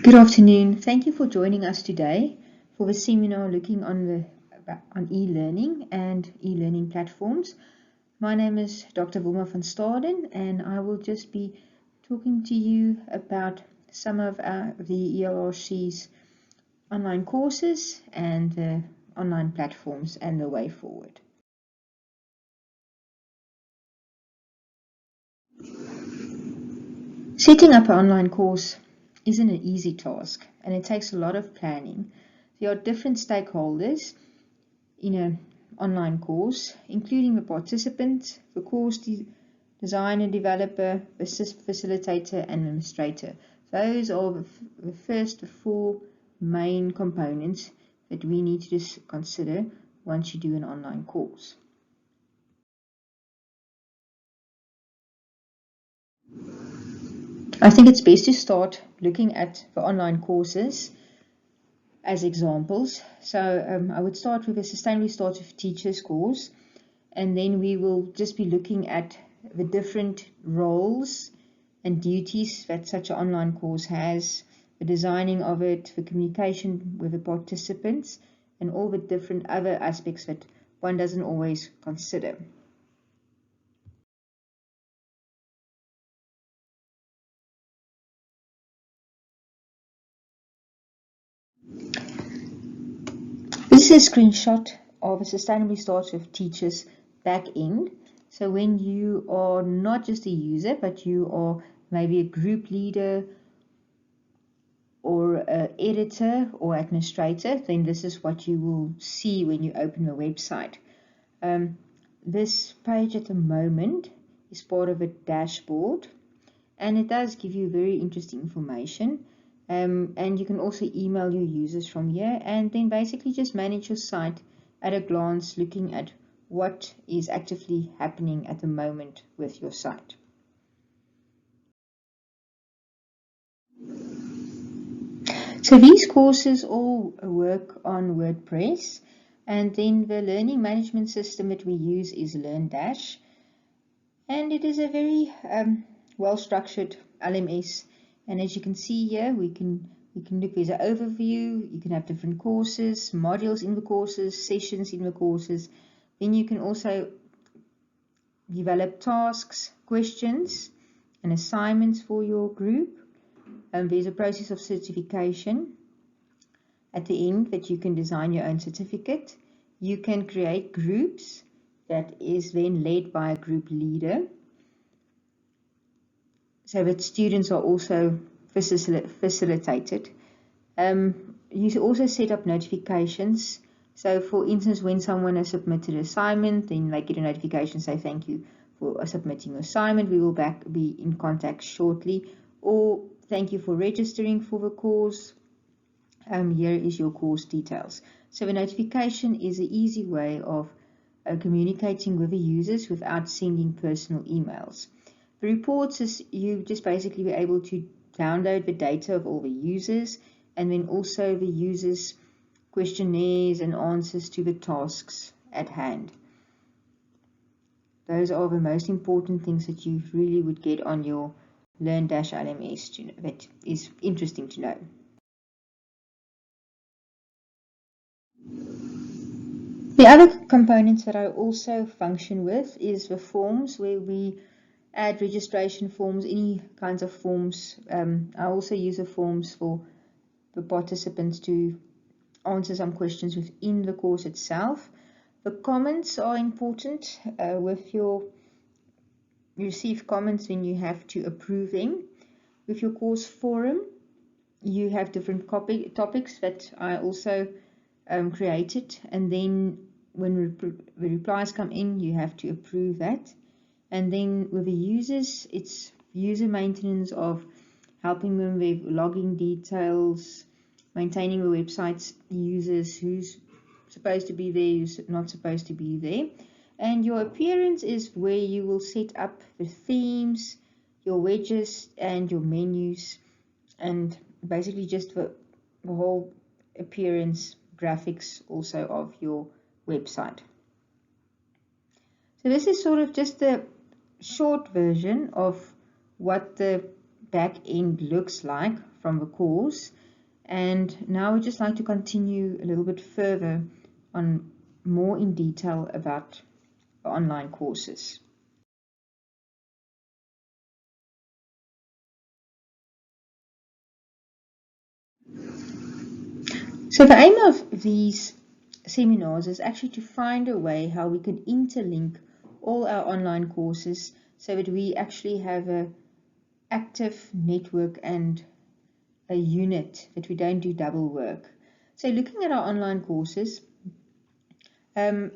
Good afternoon. Thank you for joining us today for the seminar looking on e-learning and e-learning platforms. My name is Dr. Wilma van Staden, and I will just be talking to you about some of the ELRC's online courses and the online platforms and the way forward. Setting up an online course isn't an easy task, and it takes a lot of planning. There are different stakeholders in an online course, including the participant, the course designer, developer, the facilitator, and administrator. Those are the four main components that we need to consider once you do an online course. I think it's best to start looking at the online courses as examples. So I would start with a Sustainably Started Teachers course, and then we will just be looking at the different roles and duties that such an online course has, the designing of it, the communication with the participants, and all the different other aspects that one doesn't always consider. This is a screenshot of a Sustainably Started Teachers back-end. So when you are not just a user, but you are maybe a group leader or an editor or administrator, then this is what you will see when you open the website. This page at the moment is part of a dashboard, and it does give you very interesting information. And you can also email your users from here, and then basically just manage your site at a glance, looking at what is actively happening at the moment with your site. So these courses all work on WordPress, and then the learning management system that we use is LearnDash, and it is a very well-structured LMS. And as you can see here, we can look, there's an overview, you can have different courses, modules in the courses, sessions in the courses. Then you can also develop tasks, questions, and assignments for your group. There's a process of certification at the end that you can design your own certificate. You can create groups that is then led by a group leader, so that students are also facilitated. You also set up notifications. So for instance, when someone has submitted an assignment, then they get a notification, say thank you for submitting your assignment, we will be in contact shortly, or thank you for registering for the course, here is your course details. So the notification is an easy way of communicating with the users without sending personal emails. The reports is you just basically be able to download the data of all the users, and then also the users' questionnaires and answers to the tasks at hand. Those are the most important things that you really would get on your LearnDash LMS that is interesting to know. The other components that I also function with is the forms, where we add registration forms, any kinds of forms. I also use the forms for the participants to answer some questions within the course itself. The comments are important. With your receive comments, then you have to approve them. With your course forum, you have different topics that I also created, and then when the replies come in, you have to approve that. And then with the users, it's user maintenance of helping them with login details, maintaining the website's users, who's supposed to be there, who's not supposed to be there. And your appearance is where you will set up the themes, your wedges, and your menus, and basically just the whole appearance, graphics also of your website. So this is sort of just the short version of what the back end looks like from the course. And now I'd just like to continue a little bit further on more in detail about online courses. So the aim of these seminars is actually to find a way how we can interlink all our online courses so that we actually have an active network and a unit, that we don't do double work. So looking at our online courses, the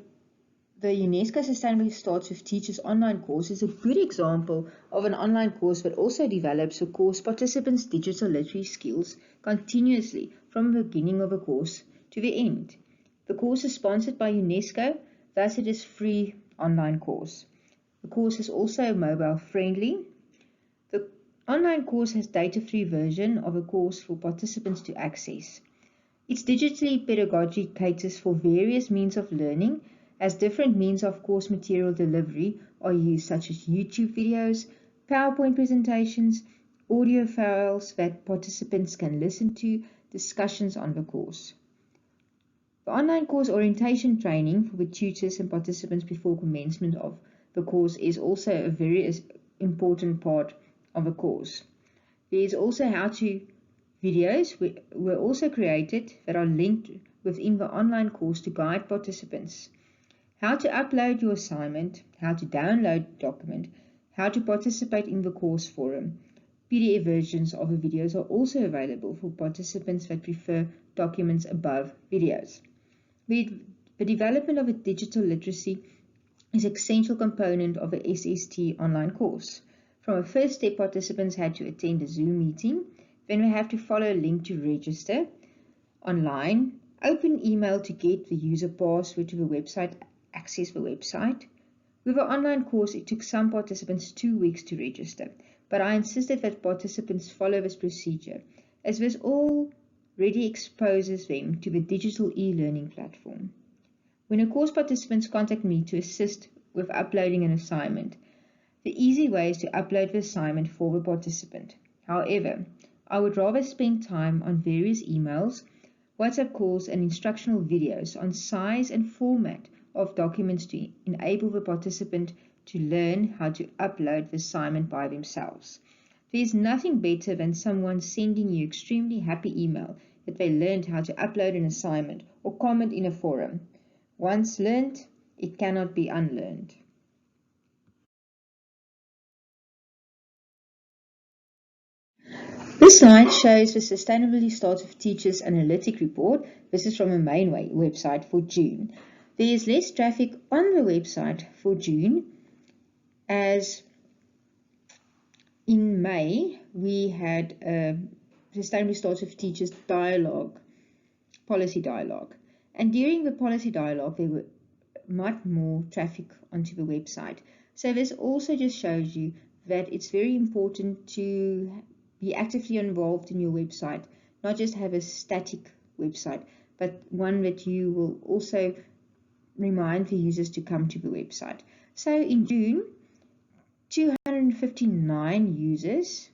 UNESCO Sustainability Starts with Teachers online course is a good example of an online course that also develops a course participants' digital literacy skills continuously from the beginning of a course to the end. The course is sponsored by UNESCO, thus it is free online course. The course is also mobile friendly. The online course has data-free version of a course for participants to access. Its digitally pedagogy caters for various means of learning, as different means of course material delivery are used, such as YouTube videos, PowerPoint presentations, audio files that participants can listen to, discussions on the course. The online course orientation training for the tutors and participants before commencement of the course is also a very important part of the course. There is also how-to videos were also created that are linked within the online course to guide participants. How to upload your assignment, how to download the document, how to participate in the course forum. PDF versions of the videos are also available for participants that prefer documents above videos. The development of a digital literacy is an essential component of a SST online course. From a first step, participants had to attend a Zoom meeting. Then we have to follow a link to register online, open email to get the user password to the website, access the website. With our online course, it took some participants 2 weeks to register, but I insisted that participants follow this procedure, as this already exposes them to the digital e-learning platform. When a course participants contact me to assist with uploading an assignment, the easy way is to upload the assignment for the participant. However, I would rather spend time on various emails, WhatsApp calls, and instructional videos on size and format of documents to enable the participant to learn how to upload the assignment by themselves. There is nothing better than someone sending you extremely happy email that they learned how to upload an assignment or comment in a forum. Once learned, it cannot be unlearned. This slide shows the Sustainability Starts with Teachers Analytic Report. This is from the main website for June. There is less traffic on the website for June, as in May we had a Sustainability Starts with Teachers policy dialogue. And during the policy dialogue there were much more traffic onto the website. So this also just shows you that it's very important to be actively involved in your website, not just have a static website, but one that you will also remind the users to come to the website. So in June, 259 users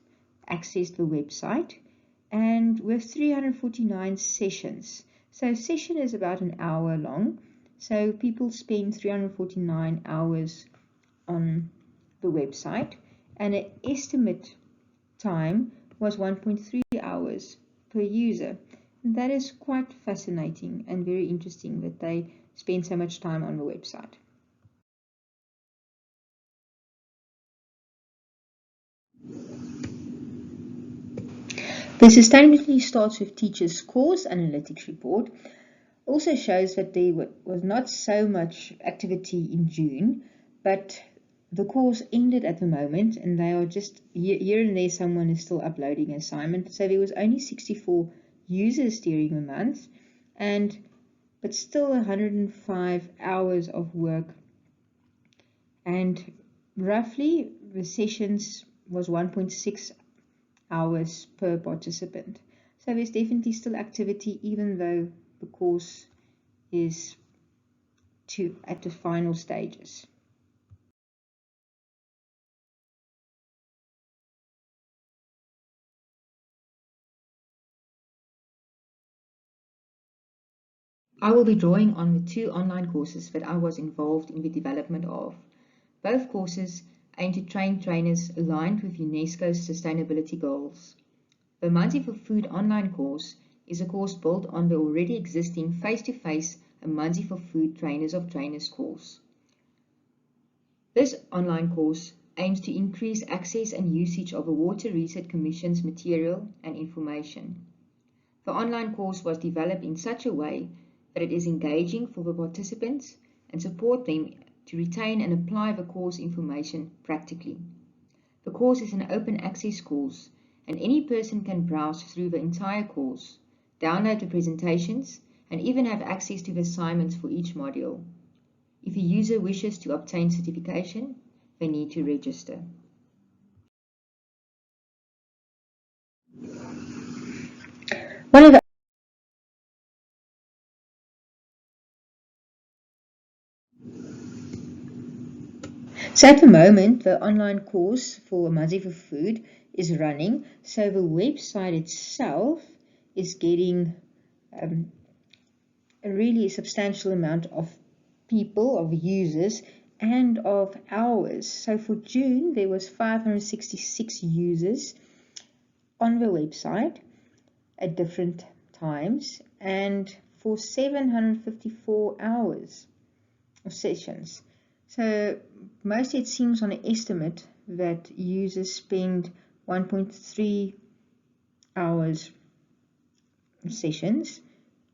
accessed the website, and with 349 sessions. So a session is about an hour long. So people spend 349 hours on the website, and an estimate time was 1.3 hours per user. And that is quite fascinating and very interesting that they spend so much time on the website. The Sustainability Starts with Teachers course analytics report also shows that there was not so much activity in June, but the course ended at the moment, and they are just here and there someone is still uploading an assignment. So there was only 64 users during the month, but still 105 hours of work, and roughly the sessions was 1.6 hours per participant. So there's definitely still activity, even though the course is at the final stages. I will be drawing on the 2 online courses that I was involved in the development of. Both courses aim to train trainers aligned with UNESCO's sustainability goals. The Manzi for Food online course is a course built on the already existing face-to-face Manzi for Food Trainers of Trainers course. This online course aims to increase access and usage of the Water Research Commission's material and information. The online course was developed in such a way that it is engaging for the participants and support them to retain and apply the course information practically. The course is an open access course and any person can browse through the entire course, download the presentations, and even have access to the assignments for each module. If a user wishes to obtain certification, they need to register. So at the moment, the online course for Manzi for Food is running. So the website itself is getting a really substantial amount of people, of users, and of hours. So for June, there was 566 users on the website at different times, and for 754 hours of sessions. So mostly it seems on an estimate that users spend 1.3 hours sessions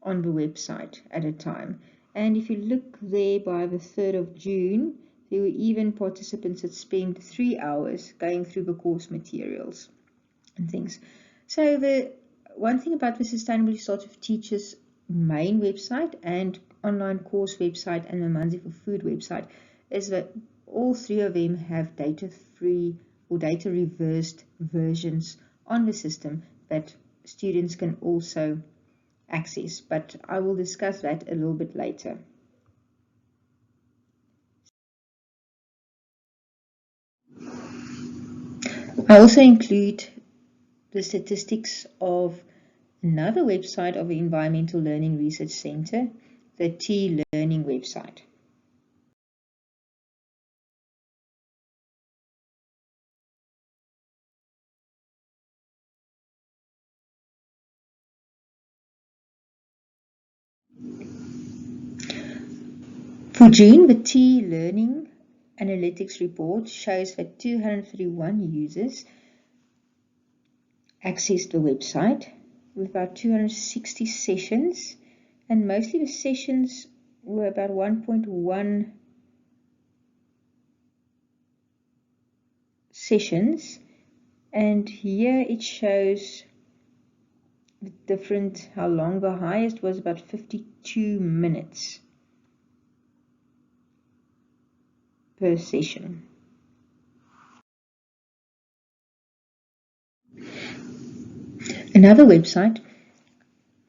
on the website at a time. And if you look there by the 3rd of June, there were even participants that spent 3 hours going through the course materials and things. So the one thing about the Sustainability Starts with Teachers main website and online course website and the Manzi for Food website is that all 3 of them have data-free or data-reversed versions on the system that students can also access, but I will discuss that a little bit later. I also include the statistics of another website of the Environmental Learning Research Center, the T-Learning website. For June, the T-Learning Analytics report shows that 231 users accessed the website with about 260 sessions, and mostly the sessions were about 1.1 sessions, and here it shows the different, how long. The highest was about 52 minutes per session. Another website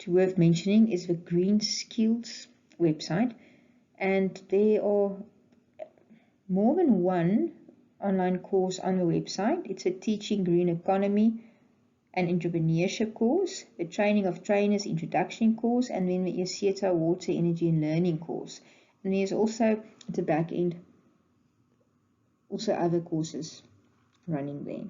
worth mentioning is the Green Skills website, and there are more than one online course on the website. It's a Teaching Green Economy and Entrepreneurship course, the Training of Trainers Introduction course, and then the ISETA Water, Energy and Learning course. And there's also at the back end also other courses running there.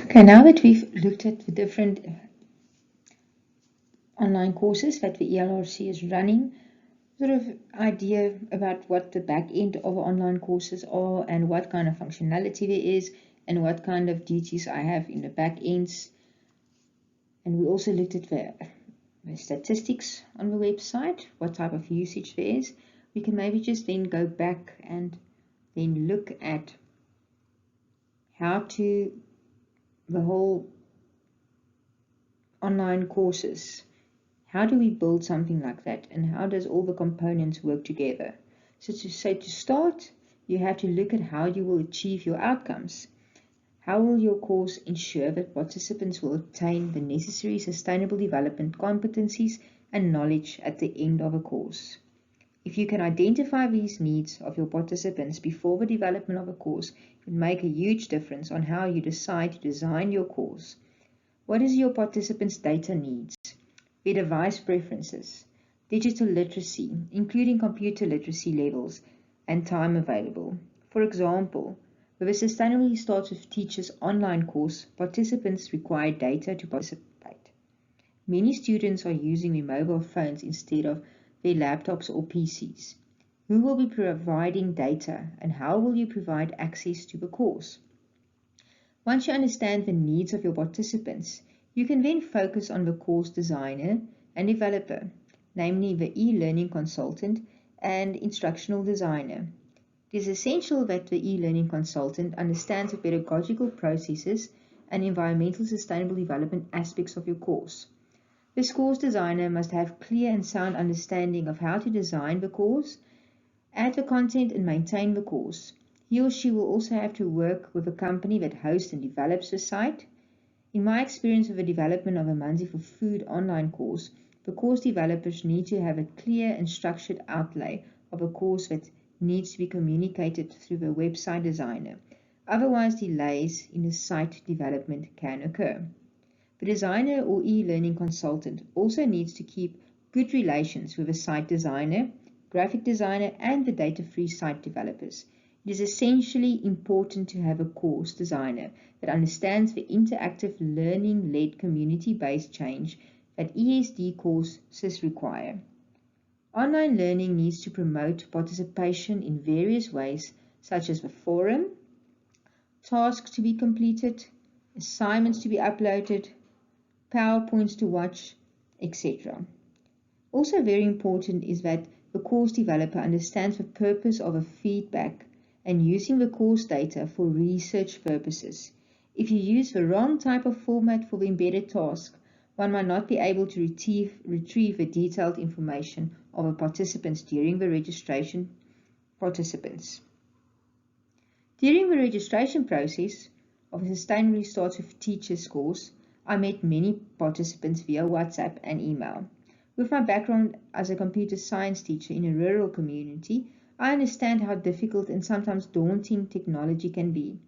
Okay, now that we've looked at the different online courses that the ELRC is running, sort of idea about what the back end of online courses are and what kind of functionality there is and what kind of duties I have in the back ends. And we also looked at the statistics on the website, what type of usage there is. We can maybe just then go back and then look at how to the whole online courses. How do we build something like that, and how does all the components work together? So to start, you have to look at how you will achieve your outcomes. How will your course ensure that participants will obtain the necessary sustainable development competencies and knowledge at the end of a course? If you can identify these needs of your participants before the development of a course, it would make a huge difference on how you decide to design your course. What is your participants' data needs? Their device preferences, digital literacy, including computer literacy levels, and time available. For example, with a Sustainably Starts with Teachers online course, participants require data to participate. Many students are using their mobile phones instead of their laptops or PCs. Who will be providing data, and how will you provide access to the course? Once you understand the needs of your participants, you can then focus on the course designer and developer, namely the e-learning consultant and instructional designer. It is essential that the e-learning consultant understands the pedagogical processes and environmental sustainable development aspects of your course. This course designer must have clear and sound understanding of how to design the course, add the content, and maintain the course. He or she will also have to work with a company that hosts and develops the site. In my experience with the development of a Manzi for Food online course, the course developers need to have a clear and structured outlay of a course that needs to be communicated through the website designer. Otherwise, delays in the site development can occur. The designer or e-learning consultant also needs to keep good relations with the site designer, graphic designer, and the data-free site developers. It is essentially important to have a course designer that understands the interactive learning-led community-based change that ESD courses require. Online learning needs to promote participation in various ways, such as the forum, tasks to be completed, assignments to be uploaded, PowerPoints to watch, etc. Also very important is that the course developer understands the purpose of a feedback and using the course data for research purposes. If you use the wrong type of format for the embedded task, one might not be able to retrieve the detailed information of the participants during the registration During the registration process of a Sustainably Starts with Teachers course, I met many participants via WhatsApp and email. With my background as a computer science teacher in a rural community, I understand how difficult and sometimes daunting technology can be.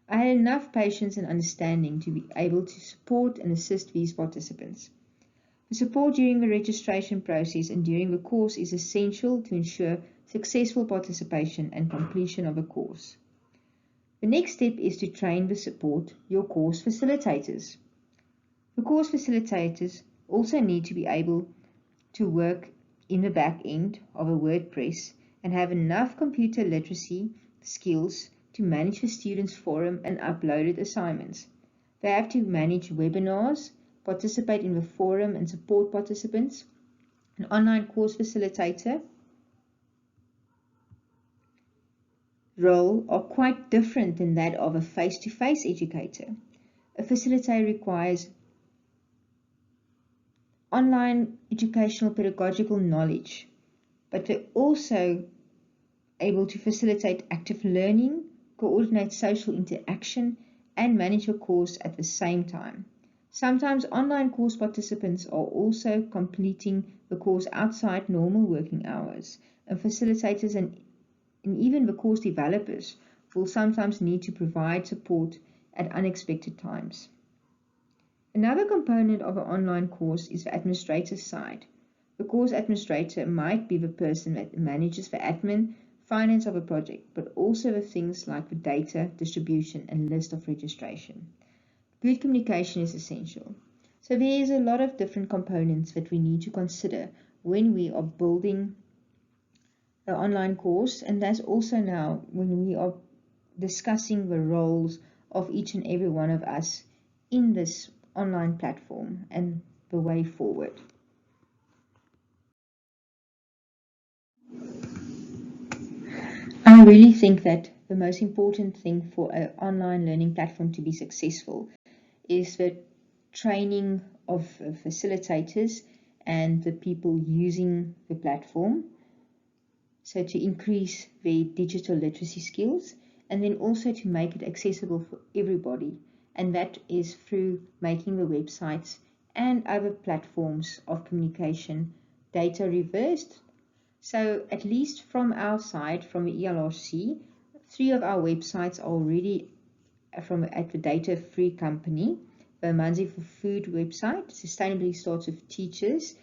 I had enough patience and understanding to be able to support and assist these participants. The support during the registration process and during the course is essential to ensure successful participation and completion of a course. The next step is to train and support your course facilitators. The course facilitators also need to be able to work in the back end of a WordPress and have enough computer literacy skills to manage the students' forum and uploaded assignments. They have to manage webinars, participate in the forum and support participants. An online course facilitator role are quite different than that of a face-to-face educator. A facilitator requires online educational pedagogical knowledge, but they're also able to facilitate active learning, coordinate social interaction, and manage a course at the same time. Sometimes online course participants are also completing the course outside normal working hours, and facilitators and even the course developers will sometimes need to provide support at unexpected times. Another component of an online course is the administrator side. The course administrator might be the person that manages the admin, finance of a project, but also the things like the data, distribution, and list of registration. Good communication is essential. So there is a lot of different components that we need to consider when we are building an online course, and that's also now when we are discussing the roles of each and every one of us in this online platform and the way forward. I really think that the most important thing for an online learning platform to be successful is the training of facilitators and the people using the platform. So to increase their digital literacy skills, and then also to make it accessible for everybody. And that is through making the websites and other platforms of communication data reversed, So at least from our side, from the ELRC, 3 of our websites are already from at the data-free company. The Manzi for Food website, Sustainably Starts with Teachers,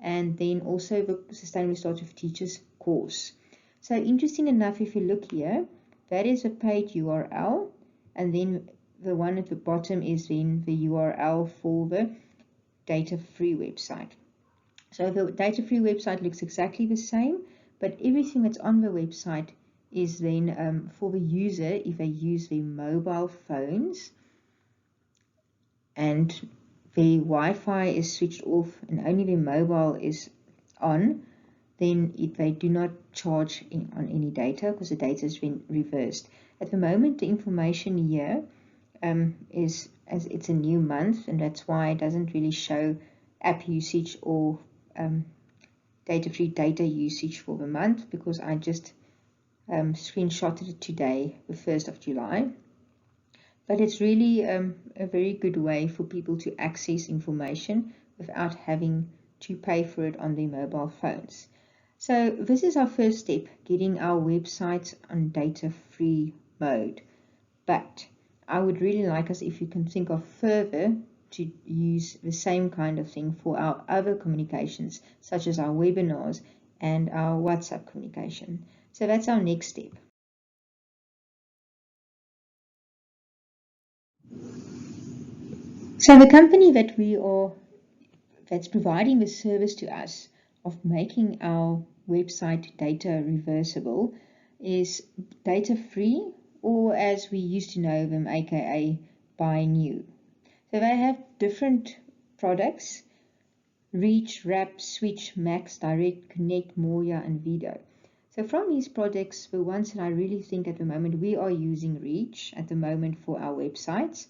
and then also the Sustainably Starts with Teachers course. So interesting enough, if you look here, that is a paid URL, and then the one at the bottom is then the URL for the data-free website. So the data-free website looks exactly the same, but everything that's on the website is then for the user if they use their mobile phones and their Wi-Fi is switched off and only their mobile is on, then they do not charge on any data because the data has been reversed. At the moment, the information here is as it's a new month, and that's why it doesn't really show app usage or data-free data usage for the month, because I just screenshotted it today, the 1st of July. But it's really a very good way for people to access information without having to pay for it on their mobile phones. So this is our first step, getting our websites on data-free mode. But I would really like us, if you can think of further, to use the same kind of thing for our other communications, such as our webinars and our WhatsApp communication. So that's our next step. So the company that's providing the service to us of making our website data reversible is data free, or as we used to know them, aka buy new. So they have different products: Reach, Wrap, Switch, Max, Direct, Connect, Moya, and Video. So from these products, the ones that I really think at the moment, we are using Reach at the moment for our websites.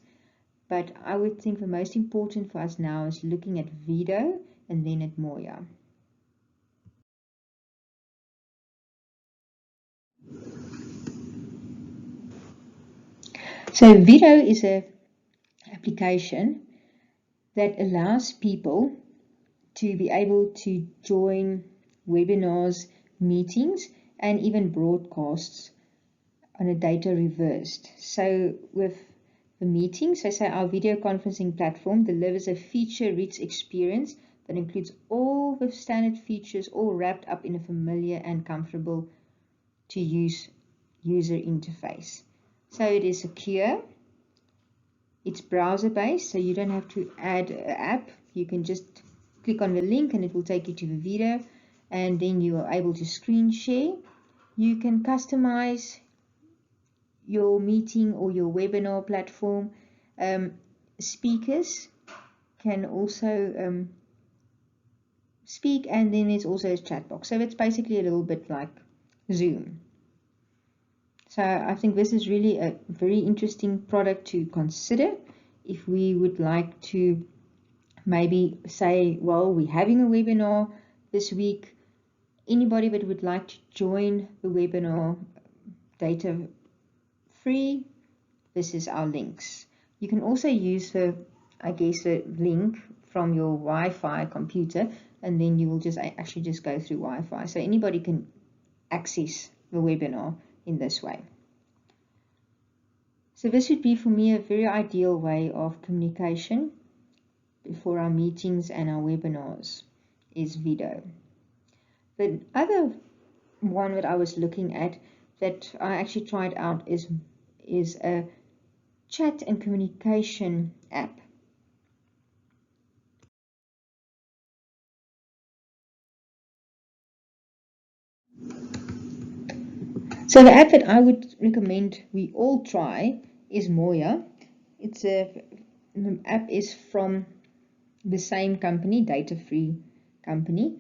But I would think the most important for us now is looking at Video and then at Moya. So Video is an application that allows people to be able to join webinars, meetings, and even broadcasts on a data reversed. So with the meeting, so say our video conferencing platform delivers a feature-rich experience that includes all the standard features, all wrapped up in a familiar and comfortable to use user interface. So it is secure, it's browser-based, so you don't have to add an app. You can just click on the link and it will take you to the video, and then you are able to screen share. You can customize your meeting or your webinar platform. Speakers can also speak, and then there's also a chat box. So it's basically a little bit like Zoom. So I think this is really a very interesting product to consider if we would like to maybe say, well, we're having a webinar this week. Anybody that would like to join the webinar data free, this is our links. You can also use the link from your Wi-Fi computer, and then you will just actually just go through Wi-Fi. So anybody can access the webinar in this way. So this would be for me a very ideal way of communication for our meetings and our webinars is video. The other one that I was looking at that I actually tried out is a chat and communication app. So the app that I would recommend we all try is Moya. The app is from the same company, Data Free company,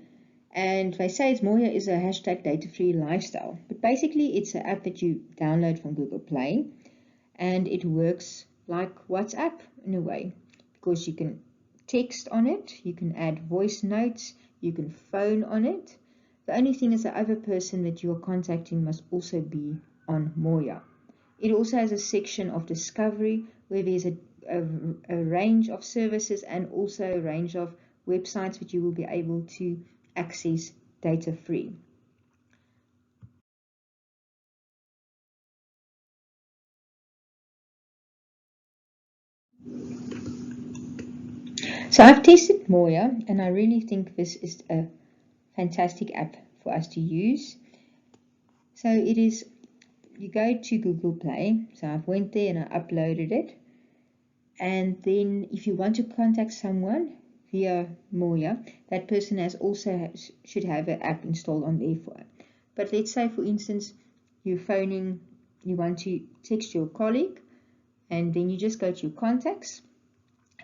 and they say Moya is a hashtag data free lifestyle. But basically it's an app that you download from Google Play, and it works like WhatsApp in a way, because you can text on it, you can add voice notes, you can phone on it. The only thing is the other person that you are contacting must also be on Moya. It also has a section of discovery where there's a range of services and also a range of websites that you will be able to access data free. So I've tested Moya, and I really think this is a fantastic app for us to use. So it is, you go to Google Play, so I've went there and I uploaded it. And then if you want to contact someone via Moya, that person should have an app installed on their phone. But let's say, for instance, you're phoning, you want to text your colleague, and then you just go to your contacts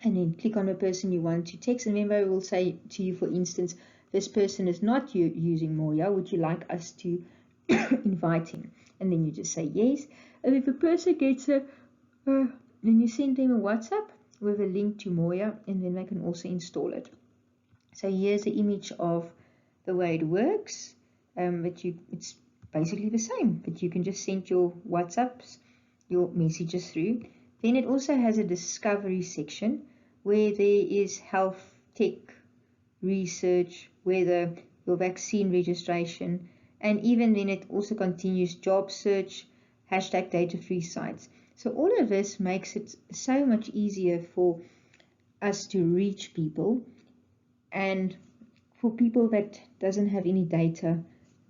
and then click on the person you want to text, and then they will say to you, for instance, this person is not using Moya, would you like us to invite him? And then you just say yes. And if a person gets then you send them a WhatsApp with a link to Moya, and then they can also install it. So here's the image of the way it works. It's basically the same, but you can just send your WhatsApps, your messages through. Then it also has a discovery section where there is health, tech, research, weather, your vaccine registration, and even then it also continues job search, hashtag data-free sites. So all of this makes it so much easier for us to reach people, and for people that doesn't have any data,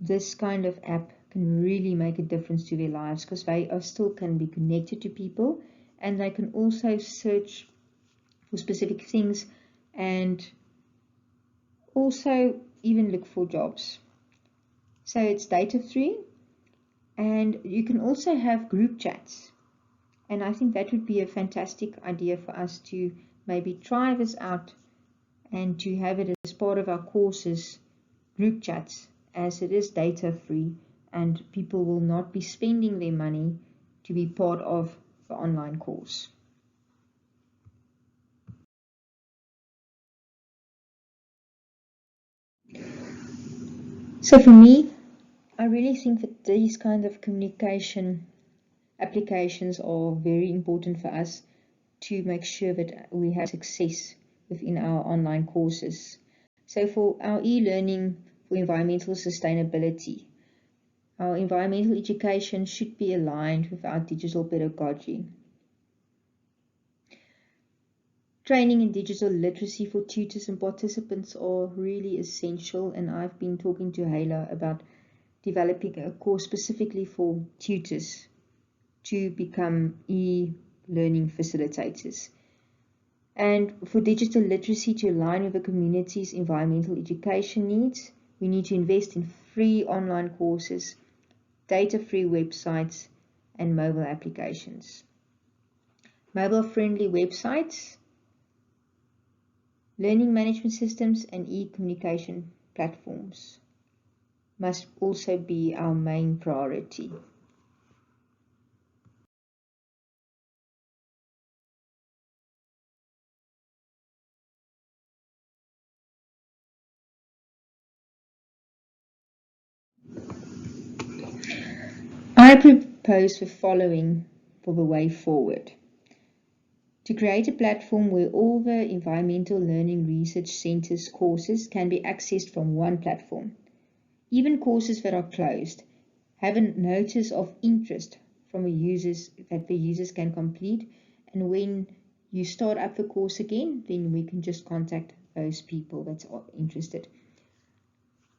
this kind of app can really make a difference to their lives, because they are still can be connected to people, and they can also search for specific things and also even look for jobs. So it's data free, and you can also have group chats. And I think that would be a fantastic idea for us to maybe try this out and to have it as part of our courses, group chats, as it is data free and people will not be spending their money to be part of the online course. So for me, I really think that these kind of communication applications are very important for us to make sure that we have success within our online courses. So for our e-learning for environmental sustainability, our environmental education should be aligned with our digital pedagogy. Training in digital literacy for tutors and participants are really essential, and I've been talking to Hayla about developing a course specifically for tutors to become e-learning facilitators. And for digital literacy to align with the community's environmental education needs, we need to invest in free online courses, data-free websites, and mobile applications. Mobile-friendly websites, learning management systems, and e-communication platforms must also be our main priority. I propose the following for the way forward. To create a platform where all the environmental learning research centers courses can be accessed from one platform. Even courses that are closed have a notice of interest from the users that the users can complete, and when you start up the course again, then we can just contact those people that are interested.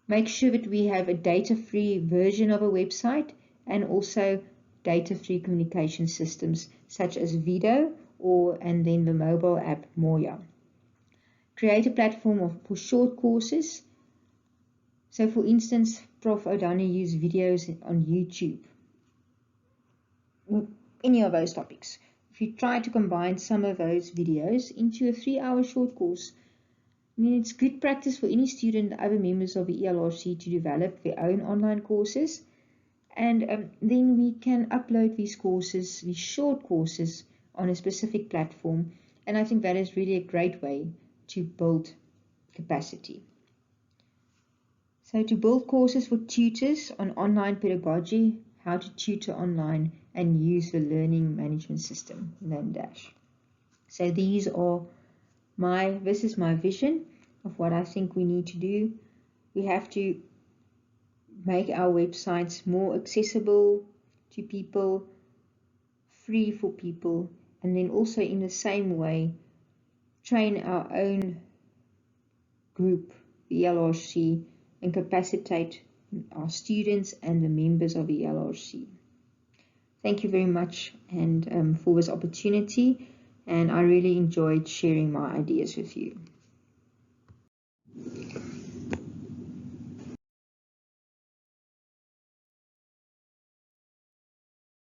Make sure that we have a data-free version of a website and also data-free communication systems such as Vido and then the mobile app Moya. Create a platform for short courses. So for instance, Prof. O'Donnell used videos on YouTube. Any of those topics. If you try to combine some of those videos into a 3-hour short course, I mean, it's good practice for any student and other members of the ELRC to develop their own online courses. And then we can upload these courses, these short courses, on a specific platform. And I think that is really a great way to build capacity. So to build courses for tutors on online pedagogy, how to tutor online, and use the learning management system, LearnDash. So this is my vision of what I think we need to do. We have to make our websites more accessible to people, free for people, and then also in the same way train our own group, the LRC, and capacitate our students and the members of the LRC. Thank you very much and for this opportunity, and I really enjoyed sharing my ideas with you.